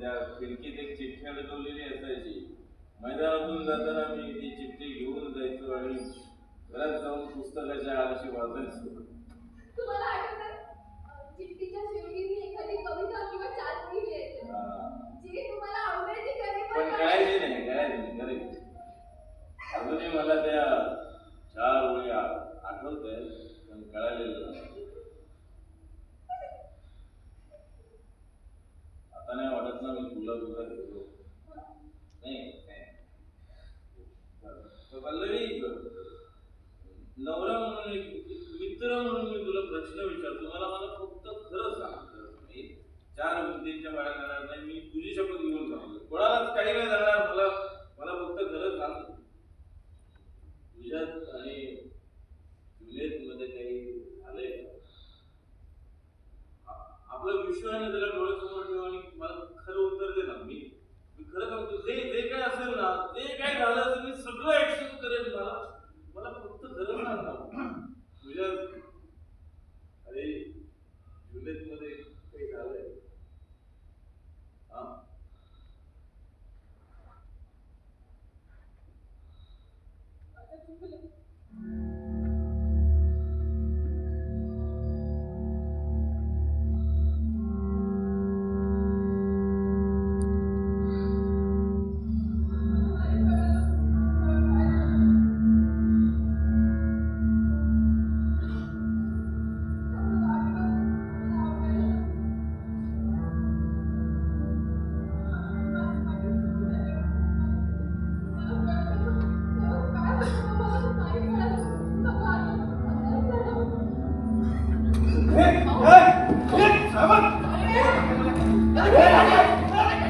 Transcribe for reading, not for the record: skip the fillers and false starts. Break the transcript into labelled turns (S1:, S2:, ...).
S1: त्या खिडकीत एक चिठ्ठी अडकवलेली असायची. मैदानातून जाताना मी ती चिठ्ठी घेऊन जायचो आणि घरात जाऊन पुस्तकाच्या आळशी वाचायचो.
S2: तुम्हाला आठवतंय चिठ्ठीच्या शेवटी मी एखादी कविता किंवा चार ओळी लिहायचे जी तुम्हाला आवडायची
S1: पण कळायची नाही करेक्ट. अजूनही मला त्या 4 ओळी आठवतंय पण कळालेलं नाही. आता नाही वाटत ना मी तुला घेतो. नाही पल्लवी, नवरा म्हणून एक मित्र म्हणून मी तुला प्रश्न विचारतो. मला फक्त खरं सांग. मी 4 बुद्धींच्या बाळा करणार नाही. मी तुझी शपथ घेऊन सांगतो. कोणालाच काही नाही जाणार. मला फक्त खरं सांग. तुझ्यात आणि जुलियत मध्ये काही झालंय का? आपलं विश्व आहे ना, त्याला डोळ्यासमोर ठेव आणि मला खरं उत्तर दे ना. मी खरं सांगतो, जे काय असेल ना, जे काय झालं तर मी सगळं ऍक्सेप्ट करेन. मला फक्त खरं सांग ना. तुझ्या अरे जुलियत मध्ये काही झालंय?
S3: Hey!